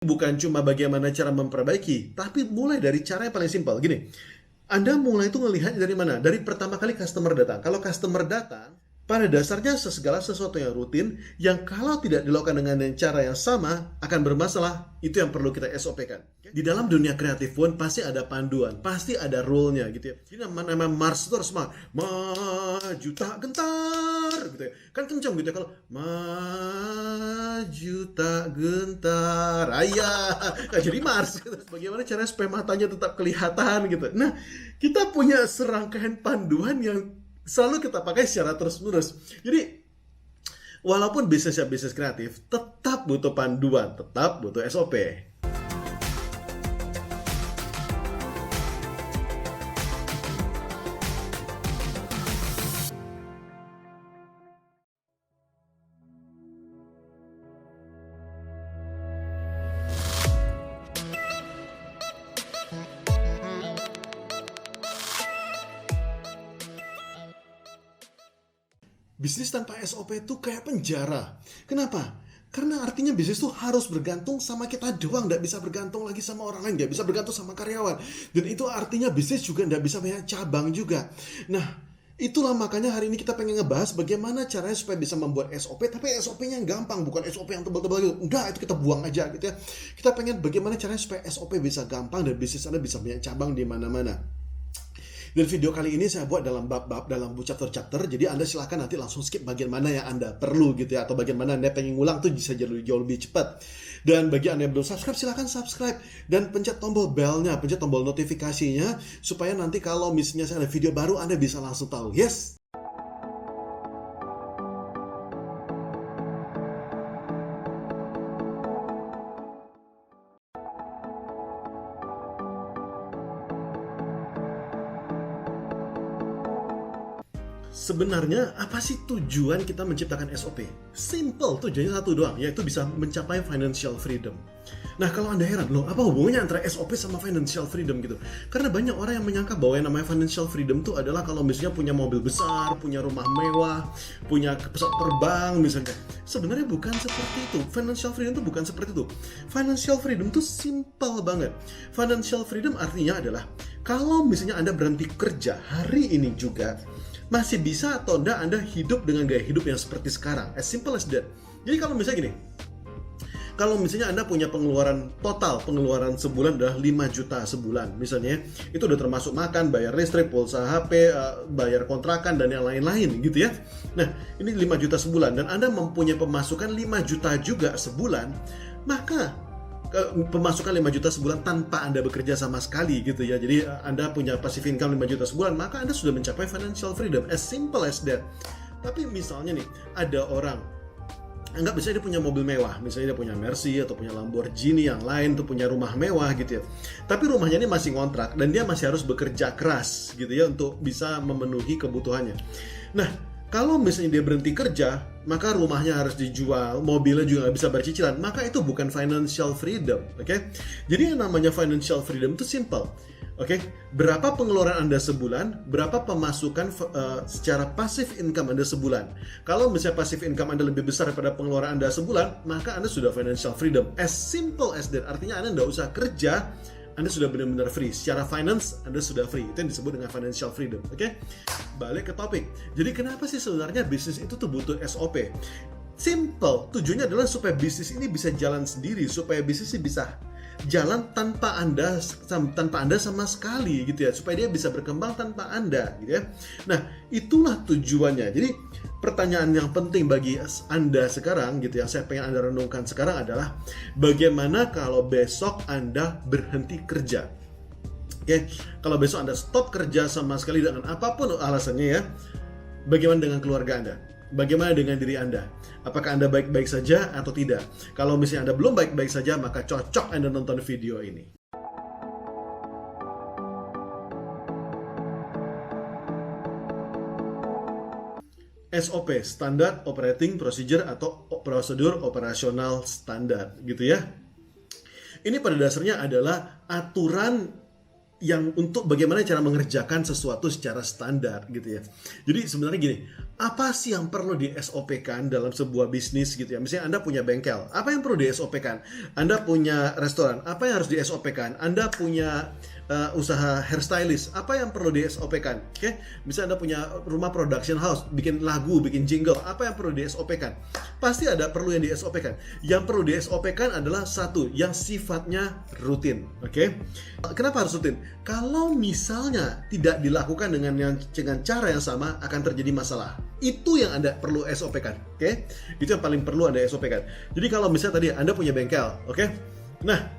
Bukan cuma bagaimana cara memperbaiki, tapi mulai dari cara yang paling simpel. Gini, Anda mulai itu ngelihat dari mana? Dari pertama kali customer datang. Kalau customer datang, pada dasarnya segala sesuatu yang rutin, yang kalau tidak dilakukan dengan cara yang sama, akan bermasalah. Itu yang perlu kita SOP-kan. Di dalam dunia kreatif pun pasti ada panduan, pasti ada rule-nya gitu ya. Jadi nama Mars itu harus maju tak gentar gitu ya. Kan kencang gitu ya kalau maju tak gentar. Ayah, nggak jadi Mars. Bagaimana caranya supaya matanya tetap kelihatan gitu. Nah, kita punya serangkaian panduan yang selalu kita pakai secara terus-menerus. Jadi walaupun bisnisnya bisnis kreatif, tetap butuh panduan, tetap butuh SOP. Bisnis tanpa SOP itu kayak penjara. Kenapa? Karena artinya bisnis itu harus bergantung sama kita doang, nggak bisa bergantung lagi sama orang lain, nggak bisa bergantung sama karyawan. Dan itu artinya bisnis juga nggak bisa banyak cabang juga. Nah, itulah makanya hari ini kita pengen ngebahas bagaimana caranya supaya bisa membuat SOP, tapi SOP-nya yang gampang, bukan SOP yang tebal-tebal gitu. Enggak, itu kita buang aja gitu ya. Kita pengen bagaimana caranya supaya SOP bisa gampang dan bisnis Anda bisa banyak cabang di mana-mana. Dan video kali ini saya buat dalam bab-bab, dalam chapter-chapter. Jadi Anda silahkan nanti langsung skip bagian mana yang Anda perlu gitu ya. Atau bagian mana Anda pengen ngulang tuh bisa jadi jauh lebih cepat. Dan bagi Anda yang belum subscribe, silahkan subscribe. Dan pencet tombol bell-nya, pencet tombol notifikasinya. Supaya nanti kalau misalnya saya ada video baru, Anda bisa langsung tahu. Yes! Sebenarnya apa sih tujuan kita menciptakan SOP? Simple, tujuannya satu doang, yaitu bisa mencapai financial freedom. Nah, kalau Anda heran, loh apa hubungannya antara SOP sama financial freedom gitu? Karena banyak orang yang menyangka bahwa yang namanya financial freedom itu adalah kalau misalnya punya mobil besar, punya rumah mewah, punya pesawat terbang misalnya. Sebenarnya bukan seperti itu. Financial freedom itu bukan seperti itu. Financial freedom itu simple banget. Financial freedom artinya adalah kalau misalnya Anda berhenti kerja hari ini juga, masih bisa atau enggak Anda hidup dengan gaya hidup yang seperti sekarang. As simple as that. Jadi kalau misalnya gini, kalau misalnya Anda punya pengeluaran total, pengeluaran sebulan adalah 5 juta sebulan misalnya, itu udah termasuk makan, bayar listrik, pulsa HP, bayar kontrakan, dan yang lain-lain gitu ya. Nah, ini 5 juta sebulan, dan Anda mempunyai pemasukan 5 juta juga sebulan, maka pemasukan 5 juta sebulan tanpa Anda bekerja sama sekali gitu ya. Jadi Anda punya passive income 5 juta sebulan, maka Anda sudah mencapai financial freedom. As simple as that. Tapi misalnya nih, ada orang anggap misalnya dia punya mobil mewah, misalnya dia punya Mercy atau punya Lamborghini yang lain, atau punya rumah mewah gitu ya. Tapi rumahnya ini masih ngontrak dan dia masih harus bekerja keras gitu ya untuk bisa memenuhi kebutuhannya. Nah, kalau misalnya dia berhenti kerja, maka rumahnya harus dijual, mobilnya juga nggak bisa bayar cicilan, maka itu bukan financial freedom, oke? Jadi yang namanya financial freedom itu simple, oke? Berapa pengeluaran Anda sebulan, berapa pemasukan secara passive income Anda sebulan. Kalau misalnya passive income Anda lebih besar daripada pengeluaran Anda sebulan, maka Anda sudah financial freedom. As simple as that, artinya Anda nggak usah kerja, Anda sudah benar-benar free. Secara finance, Anda sudah free. Itu yang disebut dengan financial freedom. Oke? Balik ke topik. Jadi kenapa sih sebenarnya bisnis itu tuh butuh SOP? Simple. Tujuannya adalah supaya bisnis ini bisa jalan sendiri. Supaya bisnis ini bisa jalan tanpa Anda sama sekali gitu ya. Supaya dia bisa berkembang tanpa Anda gitu ya. Nah, itulah tujuannya. Jadi pertanyaan yang penting bagi Anda sekarang gitu ya, saya pengen Anda renungkan sekarang adalah bagaimana kalau besok Anda berhenti kerja? Oke, kalau besok Anda stop kerja sama sekali dengan apapun alasannya ya, bagaimana dengan keluarga Anda? Bagaimana dengan diri Anda? Apakah Anda baik-baik saja atau tidak? Kalau misalnya Anda belum baik-baik saja, maka cocok Anda nonton video ini. SOP, Standard Operating Procedure atau prosedur operasional standar gitu ya. Ini pada dasarnya adalah aturan yang untuk bagaimana cara mengerjakan sesuatu secara standar gitu ya. Jadi sebenarnya gini, apa sih yang perlu di SOP-kan dalam sebuah bisnis gitu ya. Misalnya Anda punya bengkel, apa yang perlu di SOP-kan? Anda punya restoran, apa yang harus di SOP-kan? Anda punya usaha hairstylist, apa yang perlu di SOP-kan? Oke, misalnya Anda punya rumah production house, bikin lagu, bikin jingle, apa yang perlu di SOP-kan? Pasti ada perlu yang di SOP-kan. Yang perlu di SOP-kan adalah satu, yang sifatnya rutin. Oke, kenapa harus rutin? Kalau misalnya tidak dilakukan dengan cara yang sama, akan terjadi masalah. Itu yang Anda perlu SOP-kan. Oke, itu yang paling perlu Anda SOP-kan. Jadi kalau misalnya tadi Anda punya bengkel, oke, nah,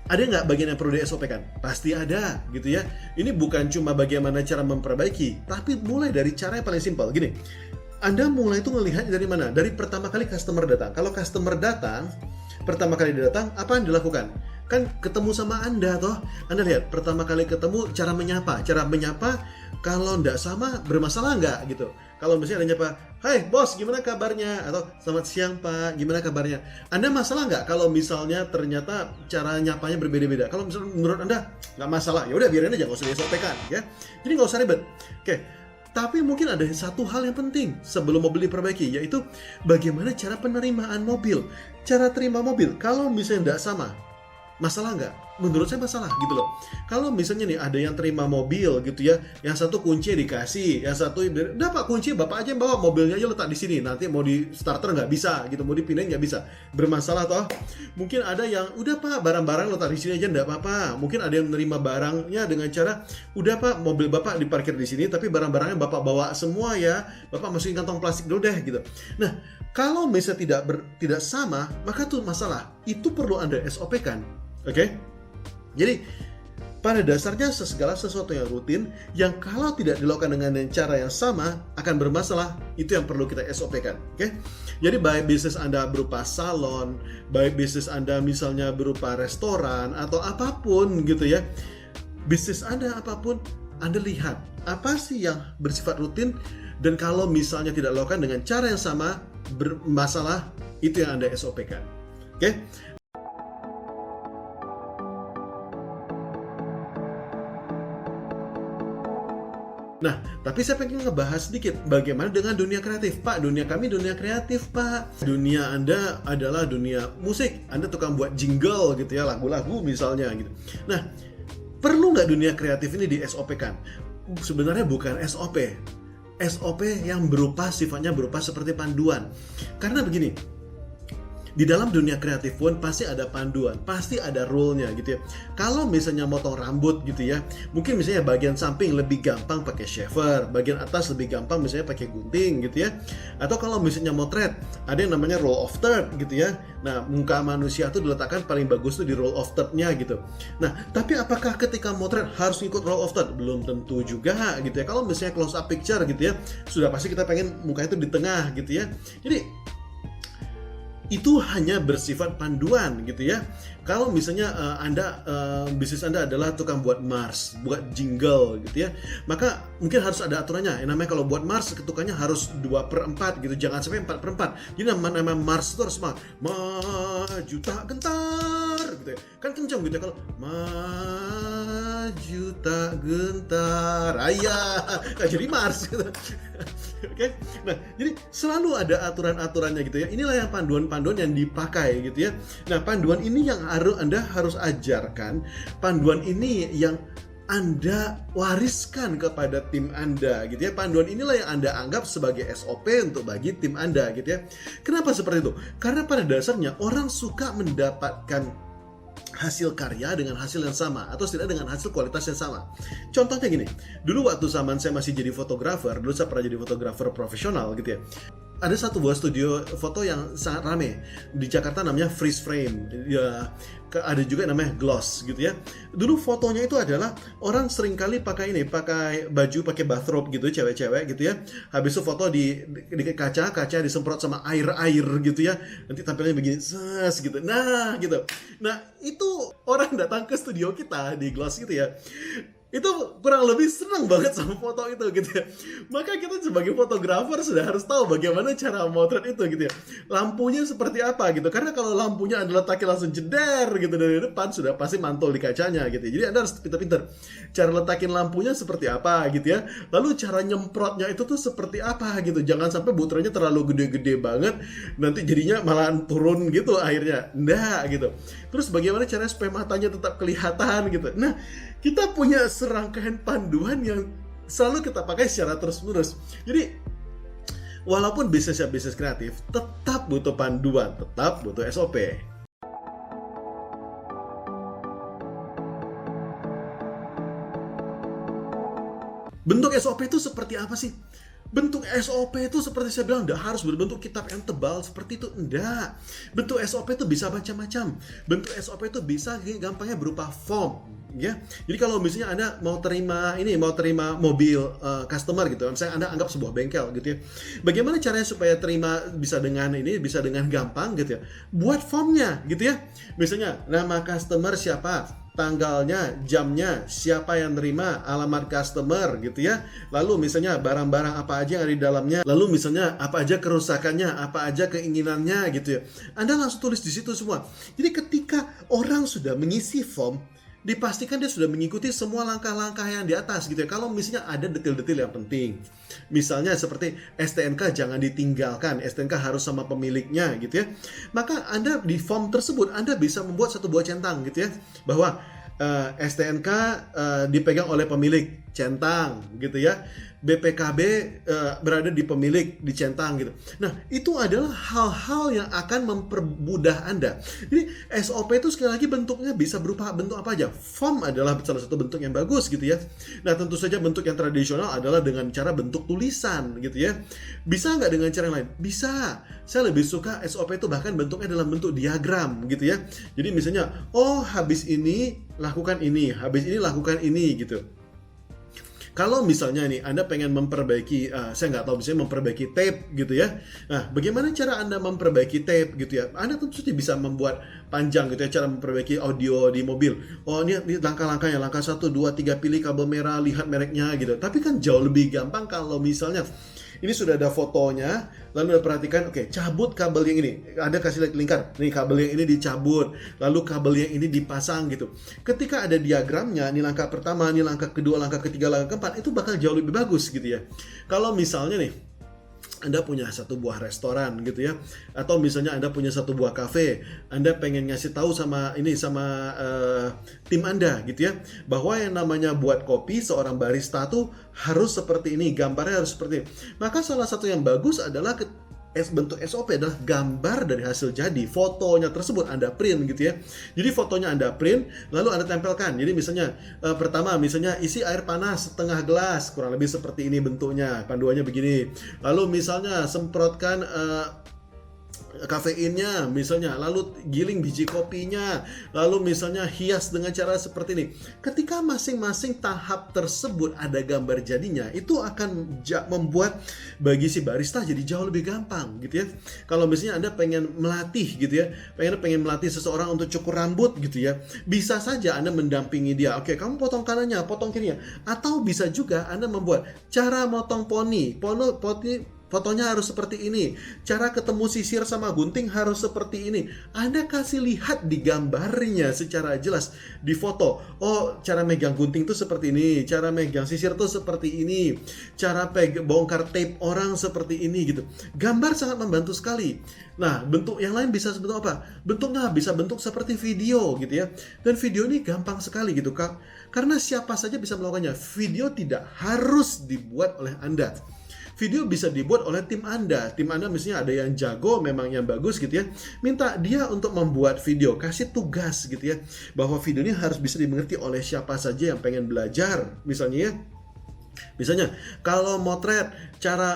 ada nggak bagian yang perlu di SOP-kan? Pasti ada, gitu ya. Ini bukan cuma bagaimana cara memperbaiki, tapi mulai dari cara yang paling simpel. Gini, Anda mulai itu melihat dari mana? Dari pertama kali customer datang. Kalau customer datang, pertama kali dia datang, apa yang dilakukan? Kan ketemu sama Anda toh. Anda lihat, pertama kali ketemu, cara menyapa. Cara menyapa, kalau nggak sama, bermasalah nggak gitu. Kalau misalnya ada nyapa, "Hai bos, gimana kabarnya?" Atau "Selamat siang pak, gimana kabarnya?" Anda masalah nggak kalau misalnya ternyata cara nyapanya berbeda-beda? Kalau misalnya menurut Anda nggak masalah, ya udah biarin aja, nggak usah di-SOP-kan ya. Jadi nggak usah ribet. Oke. Tapi mungkin ada satu hal yang penting sebelum mobil diperbaiki, yaitu bagaimana cara penerimaan mobil. Cara terima mobil, kalau misalnya nggak sama, masalah nggak? Menurut saya masalah gitu loh. Kalau misalnya nih ada yang terima mobil gitu ya, yang satu kunci dikasih, yang satu udah pak kunci bapak aja yang bawa, mobilnya aja letak di sini, nanti mau di starter nggak bisa gitu, mau dipindahin nggak bisa, bermasalah toh. Mungkin ada yang udah pak barang-barang letak di sini aja nggak apa-apa. Mungkin ada yang menerima barangnya dengan cara udah pak mobil bapak diparkir di sini, tapi barang-barangnya bapak bawa semua ya, bapak masukin kantong plastik dulu deh gitu. Nah kalau misalnya tidak sama, maka tuh masalah. Itu perlu Anda SOP-kan. Oke? Jadi pada dasarnya segala sesuatu yang rutin yang kalau tidak dilakukan dengan cara yang sama akan bermasalah, itu yang perlu kita SOP-kan. Oke? Jadi baik bisnis Anda berupa salon, baik bisnis Anda misalnya berupa restoran atau apapun gitu ya. Bisnis Anda apapun, Anda lihat apa sih yang bersifat rutin, dan kalau misalnya tidak dilakukan dengan cara yang sama bermasalah, itu yang Anda SOP-kan. Oke? Nah, tapi saya pengen ngebahas sedikit bagaimana dengan dunia kreatif. Pak, dunia kami dunia kreatif, Pak. Dunia Anda adalah dunia musik. Anda tukang buat jingle gitu ya, lagu-lagu misalnya gitu. Nah, perlu nggak dunia kreatif ini di SOP-kan? Sebenarnya bukan SOP. SOP yang sifatnya berupa seperti panduan. Karena begini, di dalam dunia kreatif pun pasti ada panduan, pasti ada rule-nya gitu ya. Kalau misalnya motong rambut gitu ya, mungkin misalnya bagian samping lebih gampang pakai shaver, bagian atas lebih gampang misalnya pakai gunting gitu ya. Atau kalau misalnya motret, ada yang namanya roll of third gitu ya. Nah, muka manusia itu diletakkan paling bagus tuh di roll of third-nya gitu. Nah, tapi apakah ketika motret harus ikut roll of third? Belum tentu juga gitu ya. Kalau misalnya close up picture gitu ya, sudah pasti kita pengen muka itu di tengah gitu ya. Jadi itu hanya bersifat panduan gitu ya. Kalau misalnya bisnis Anda adalah tukang buat Mars, buat jingle gitu ya, maka mungkin harus ada aturannya. Yang namanya kalau buat Mars ketukannya harus 2/4 gitu, jangan sampai 4/4. Jadi nama Mars itu harus maju tak gentar gitu ya. Kan kencang gitu ya kalau maju tak gentar. Ayah, jadi Mars gitu. Oke. Nah, jadi selalu ada aturan-aturannya gitu ya. Inilah yang panduan-panduan yang dipakai gitu ya. Nah, panduan ini yang Anda harus ajarkan. Panduan ini yang Anda wariskan kepada tim Anda gitu ya. Panduan inilah yang Anda anggap sebagai SOP untuk bagi tim Anda gitu ya. Kenapa seperti itu? Karena pada dasarnya orang suka mendapatkan hasil karya dengan hasil yang sama atau tidak dengan hasil kualitas yang sama. Contohnya gini, dulu waktu zaman saya masih jadi fotografer, dulu saya pernah jadi fotografer profesional gitu ya. Ada satu buah studio foto yang sangat rame di Jakarta, namanya Freeze Frame ya, ada juga namanya Gloss gitu ya. Dulu fotonya itu adalah orang seringkali pakai baju, pakai bathrobe gitu, cewek-cewek gitu ya. Habis itu foto di kaca disemprot sama air gitu ya, nanti tampilnya begini gitu. Nah gitu. Nah itu orang datang ke studio kita di Gloss gitu ya, itu kurang lebih senang banget sama foto itu gitu ya. Maka kita sebagai fotografer sudah harus tahu bagaimana cara motret itu gitu ya. Lampunya seperti apa gitu. Karena kalau lampunya Anda letakin langsung jeder gitu dari depan, sudah pasti mantul di kacanya gitu. Jadi Anda harus pintar-pintar. Cara letakin lampunya seperti apa gitu ya. Lalu cara nyemprotnya itu tuh seperti apa gitu. Jangan sampai butlernya terlalu gede-gede banget, nanti jadinya malah turun gitu akhirnya. Nggak gitu. Terus bagaimana caranya supaya matanya tetap kelihatan gitu. Nah, kita punya serangkaian panduan yang selalu kita pakai secara terus-menerus. Jadi, walaupun bisnisnya bisnis kreatif, tetap butuh panduan, tetap butuh SOP. Bentuk SOP itu seperti apa sih? Bentuk SOP itu seperti saya bilang, tidak harus berbentuk kitab yang tebal seperti itu, enggak. Bentuk SOP itu bisa macam-macam. Bentuk SOP itu bisa gampangnya berupa form, ya. Jadi kalau misalnya Anda mau terima mobil customer gitu, misalnya Anda anggap sebuah bengkel gitu ya. Bagaimana caranya supaya terima bisa dengan gampang gitu ya. Buat formnya gitu ya. Misalnya nama customer siapa, tanggalnya, jamnya, siapa yang nerima, alamat customer gitu ya. Lalu misalnya barang-barang apa aja yang ada di dalamnya, lalu misalnya apa aja kerusakannya, apa aja keinginannya gitu ya. Anda langsung tulis di situ semua. Jadi ketika orang sudah mengisi form, dipastikan dia sudah mengikuti semua langkah-langkah yang di atas gitu ya. Kalau misalnya ada detail-detail yang penting, misalnya seperti STNK jangan ditinggalkan, STNK harus sama pemiliknya gitu ya. Maka Anda di form tersebut Anda bisa membuat satu buah centang gitu ya, bahwa STNK dipegang oleh pemilik, centang gitu ya. BPKB berada di pemilik, dicentang gitu. Nah, itu adalah hal-hal yang akan mempermudah Anda. Jadi SOP itu sekali lagi bentuknya bisa berupa bentuk apa aja. Form adalah salah satu bentuk yang bagus gitu ya. Nah, tentu saja bentuk yang tradisional adalah dengan cara bentuk tulisan gitu ya. Bisa nggak dengan cara yang lain? Bisa. Saya lebih suka SOP itu bahkan bentuknya dalam bentuk diagram gitu ya. Jadi misalnya, oh habis ini lakukan ini, habis ini lakukan ini gitu. Kalau misalnya nih Anda pengen memperbaiki, saya nggak tahu, misalnya memperbaiki tape gitu ya. Nah, bagaimana cara Anda memperbaiki tape gitu ya? Anda tentu saja bisa membuat panjang gitu ya, cara memperbaiki audio di mobil. Oh, ini langkah-langkahnya, langkah 1, 2, 3, pilih kabel merah, lihat mereknya gitu. Tapi kan jauh lebih gampang kalau misalnya ini sudah ada fotonya, lalu Anda perhatikan, oke, cabut kabel yang ini. Anda kasih lingkar, nih kabel yang ini dicabut, lalu kabel yang ini dipasang gitu. Ketika ada diagramnya, ini langkah pertama, ini langkah kedua, langkah ketiga, langkah keempat, itu bakal jauh lebih bagus gitu ya. Kalau misalnya nih, Anda punya satu buah restoran gitu ya, atau misalnya Anda punya satu buah kafe, Anda pengen ngasih tahu sama tim Anda gitu ya, bahwa yang namanya buat kopi seorang barista tuh harus seperti ini, gambarnya harus seperti ini. Maka salah satu yang bagus adalah bentuk SOP adalah gambar dari hasil jadi, fotonya tersebut Anda print gitu ya. Jadi fotonya Anda print, lalu Anda tempelkan. Jadi misalnya pertama misalnya isi air panas setengah gelas, kurang lebih seperti ini bentuknya, panduannya begini. Lalu misalnya semprotkan kafeinnya misalnya, lalu giling biji kopinya, lalu misalnya hias dengan cara seperti ini. Ketika masing-masing tahap tersebut ada gambar jadinya, itu akan membuat bagi si barista jadi jauh lebih gampang gitu ya. Kalau misalnya Anda pengen melatih gitu ya, pengen melatih seseorang untuk cukur rambut gitu ya, bisa saja Anda mendampingi dia. Oke, kamu potong kanannya, potong kirinya. Atau bisa juga Anda membuat cara motong poni, fotonya harus seperti ini. Cara ketemu sisir sama gunting harus seperti ini. Anda kasih lihat di gambarnya secara jelas di foto. Oh, cara megang gunting itu seperti ini. Cara megang sisir itu seperti ini. Cara bongkar tape orang seperti ini gitu. Gambar sangat membantu sekali. Nah, bentuk yang lain bisa bentuk apa? Bentuknya bisa bentuk seperti video gitu ya. Dan video ini gampang sekali gitu, Kak. Karena siapa saja bisa melakukannya. Video tidak harus dibuat oleh Anda. Video bisa dibuat oleh tim Anda. Tim Anda misalnya ada yang jago, memang yang bagus gitu ya. Minta dia untuk membuat video, kasih tugas gitu ya. Bahwa video ini harus bisa dimengerti oleh siapa saja yang pengen belajar. Misalnya, kalau motret, cara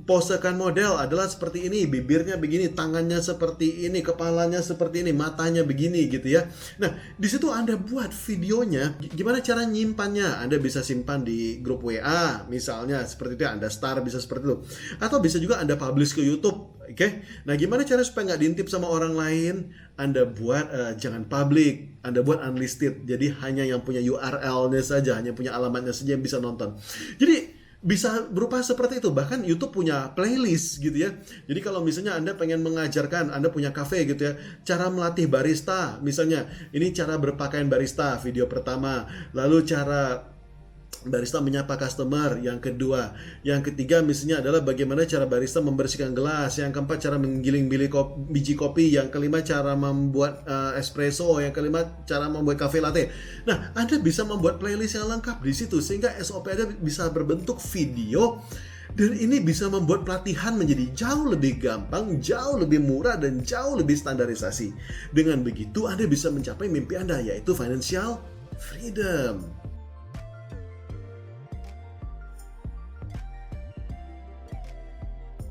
posekan model adalah seperti ini, bibirnya begini, tangannya seperti ini, kepalanya seperti ini, matanya begini gitu ya. Nah, di situ Anda buat videonya, gimana cara nyimpannya? Anda bisa simpan di grup WA, misalnya seperti itu, Anda start bisa seperti itu. Atau bisa juga Anda publish ke YouTube. Oke, nah gimana cara supaya nggak diintip sama orang lain? Anda buat jangan public, Anda buat unlisted. Jadi hanya yang punya URL-nya saja, hanya punya alamatnya saja yang bisa nonton. Jadi bisa berupa seperti itu. Bahkan YouTube punya playlist gitu ya. Jadi kalau misalnya Anda pengen mengajarkan, Anda punya cafe gitu ya, cara melatih barista, misalnya ini cara berpakaian barista, video pertama. Lalu cara barista menyapa customer, yang kedua. Yang ketiga misalnya adalah bagaimana cara barista membersihkan gelas. Yang keempat cara menggiling biji kopi. Yang kelima cara membuat espresso. Yang kelima cara membuat cafe latte. Nah, Anda bisa membuat playlist yang lengkap di situ sehingga SOP Anda bisa berbentuk video. Dan ini bisa membuat pelatihan menjadi jauh lebih gampang, jauh lebih murah, dan jauh lebih standarisasi. Dengan begitu Anda bisa mencapai mimpi Anda, yaitu financial freedom.